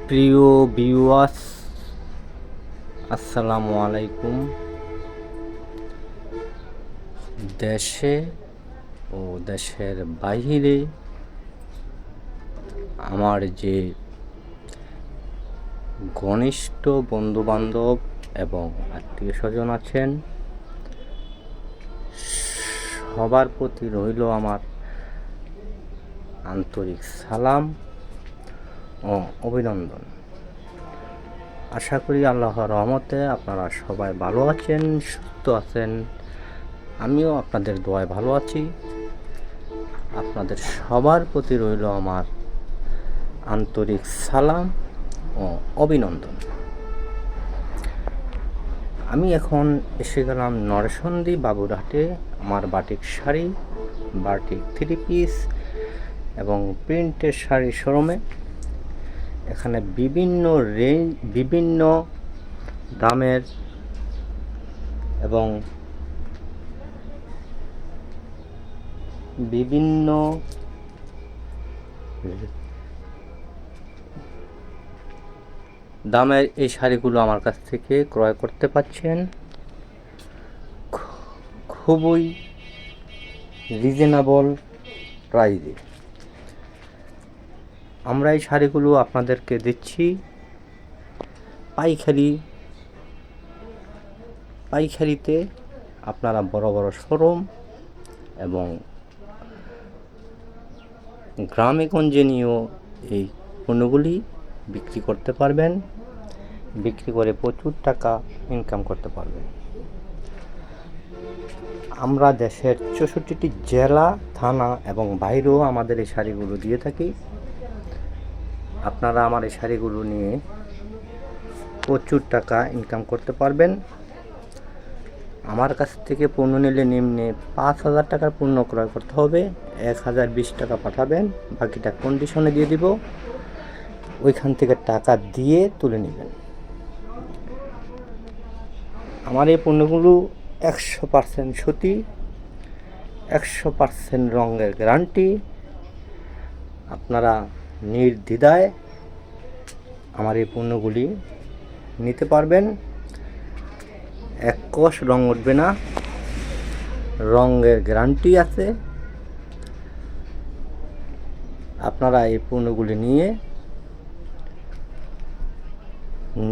প্রিয় ভিউয়ার্স, আসসালামু আলাইকুম। দেশে ও দেশের বাহিরে আমার যে ঘনিষ্ঠ বন্ধুবান্ধব এবং আত্মীয় স্বজন আছেন, সবার প্রতি রইল আমার আন্তরিক সালাম ও অভিনন্দন। আশা করি আল্লাহর রহমতে আপনারা সবাই ভালো আছেন, সুস্থ আছেন। আমিও আপনাদের দোয়ায় ভালো আছি। আপনাদের সবার প্রতি রইল আমার আন্তরিক সালাম ও অভিনন্দন। আমি এখন এসে গেলাম নরসন্দী বাবুরহাটে আমার batik sari, batik three piece এবং প্রিন্টের শাড়ি শোরুমে। এখানে বিভিন্ন দামের এবং বিভিন্ন দামের এই শাড়িগুলো আমার কাছ থেকে ক্রয় করতে পারছেন খুবই রিজনেবল প্রাইসে। আমরা এই শাড়িগুলো আপনাদেরকে দিচ্ছি পাইকারিতে। আপনারা বড় বড় শোরুম এবং গ্রামে গঞ্জে নিয়েও এই পণ্যগুলি বিক্রি করতে পারবেন, বিক্রি করে প্রচুর টাকা ইনকাম করতে পারবেন। আমরা দেশের 64টি জেলা, থানা এবং বাইরেও আমাদের এই শাড়িগুলো দিয়ে থাকি। আপনারা আমার এই শাড়িগুলো নিয়ে প্রচুর টাকা ইনকাম করতে পারবেন। আমার কাছ থেকে পণ্য নিলে নিম্নে 5,000 টাকার পণ্য ক্রয় করতে হবে, 1,020 টাকা পাঠাবেন, বাকিটা কন্ডিশনে দিয়ে দিব। ওইখান থেকে টাকা দিয়ে তুলে নেবেন। আমার এই পণ্যগুলো 100% সুতি, 100% রঙের গ্যারান্টি। আপনারা নির্দ্বিধায় আমার এই পণ্যগুলি নিতে পারবেন। এক কষ রং উঠবে না, রঙের গ্যারান্টি আছে। আপনারা এই পণ্যগুলি নিয়ে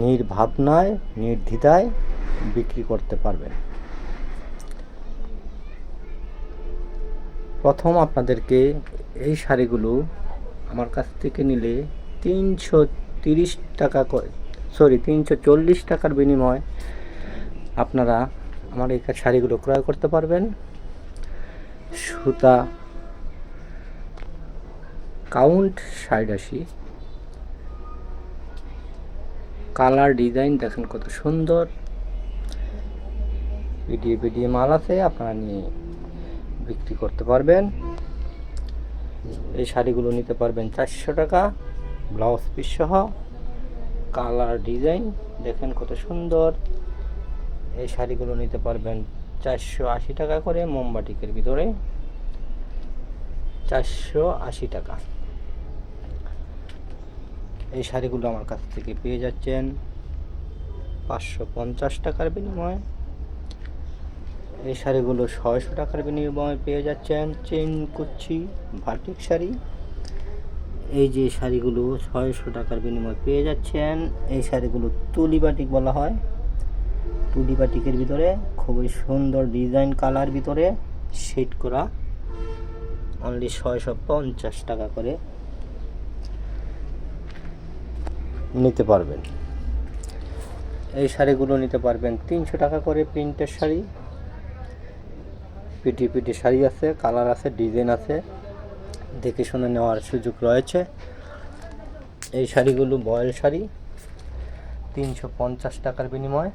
নির্ভাবনায় নির্দ্বিধায় বিক্রি করতে পারবেন। প্রথম আপনাদেরকে এই শাড়িগুলো আমার কাছ থেকে নিলে 340 টাকার বিনিময়ে আপনারা আমার এই শাড়িগুলো ক্রয় করতে পারবেন। সুতা কাউন্ট 87, কালার ডিজাইন দেখেন কত সুন্দর, ভিডিও মাল আছে, আপনারা নিয়ে বিক্রি করতে পারবেন। এই শাড়িগুলো নিতে পারবেন 400 টাকা, ব্লাউজ পিস সহ। কালার ডিজাইন দেখেন কত সুন্দর। এই শাড়িগুলো নিতে পারবেন 480 টাকা করে, মোমবাটিকের ভিতরে 480 টাকা। এই শাড়িগুলো আমার কাছ থেকে পেয়ে যাচ্ছেন 550 টাকার বিনিময়ে। এই শাড়িগুলো 600 টাকার বিনিময়ে পেয়ে যাচ্ছেন চেন কুচি বাটিক শাড়ি। এই যে শাড়িগুলো 600 টাকার বিনিময়ে পেয়ে যাচ্ছেন, এই শাড়িগুলো তুলি বাটিক বলা হয়। তুলি বাটিকের ভিতরে খুবই সুন্দর ডিজাইন, কালার ভিতরে শেড করা, অনলি 650 টাকা করে নিতে পারবেন। এই শাড়িগুলো নিতে পারবেন 300 টাকা করে। প্রিন্টের শাড়ি, পিটি শাড়ি আছে, কালার আছে, ডিজাইন আছে, দেখে শুনে নেওয়ার সুযোগ রয়েছে। এই শাড়িগুলো বয়েল শাড়ি, 350 টাকার বিনিময়ে।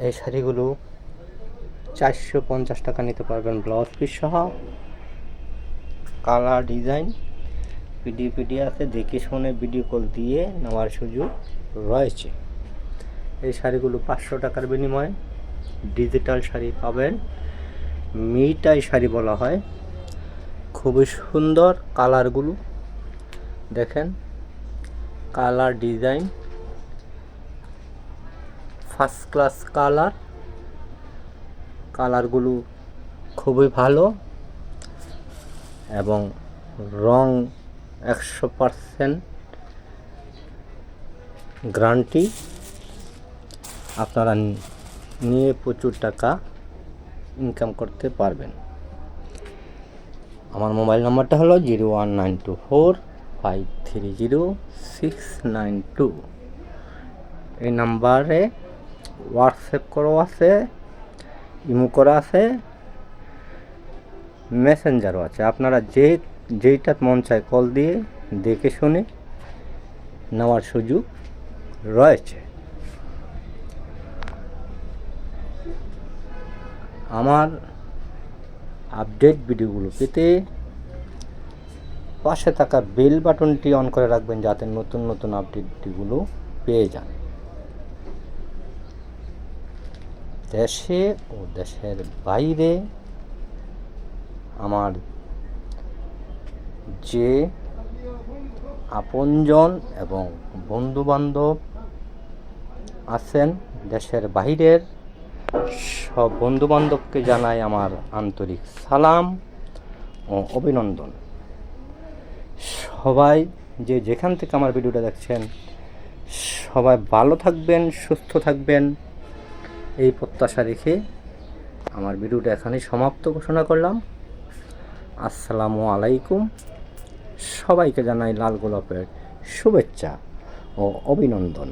এই শাড়িগুলো 450 টাকা নিতে পারবেন, ব্লাউজ পিস সহ। কালার ডিজাইন পিডি আছে, দেখে শুনে ভিডিও কল দিয়ে নেওয়ার সুযোগ রয়েছে। এই শাড়িগুলো 500 টাকার বিনিময়ে ডিজিটাল শাড়ি পাবেন, মিটাই শাড়ি বলা হয়। খুবই সুন্দর কালারগুলো দেখেন, কালার ডিজাইন ফার্স্ট ক্লাস কালারগুলো খুবই ভালো এবং রং 100% গ্যারান্টি। আপনারা নিয়ে প্রচুর টাকা ইনকাম করতে পারবেন। আমার মোবাইল নাম্বারটা হলো 01924530692। এই নাম্বারে হোয়াটসঅ্যাপ করা আছে, ইমো করা আছে, মেসেঞ্জারও আছে। আপনারা যেইটা মন চায় কল দিয়ে দেখে শুনে নেওয়ার সুযোগ রয়েছে। আমার আপডেট ভিডিওগুলো পেতে পাশে থাকা বেল বাটনটি অন করে রাখবেন, যাতে নতুন নতুন আপডেটগুলো পেয়ে যান। দেশে ও দেশের বাইরে আমার যে আপনজন এবং বন্ধুবান্ধব আছেন দেশের বাইরের সব বন্ধুবান্ধবকে জানাই আমার আন্তরিক সালাম ও অভিনন্দন। সবাই যেখান থেকে আমার ভিডিওটা দেখছেন সবাই ভালো থাকবেন, সুস্থ থাকবেন, এই প্রত্যাশা রেখে আমার ভিডিওটা এখানেই সমাপ্ত ঘোষণা করলাম। আসসালামু আলাইকুম। সবাইকে জানাই লাল গোলাপের শুভেচ্ছা ও অভিনন্দন।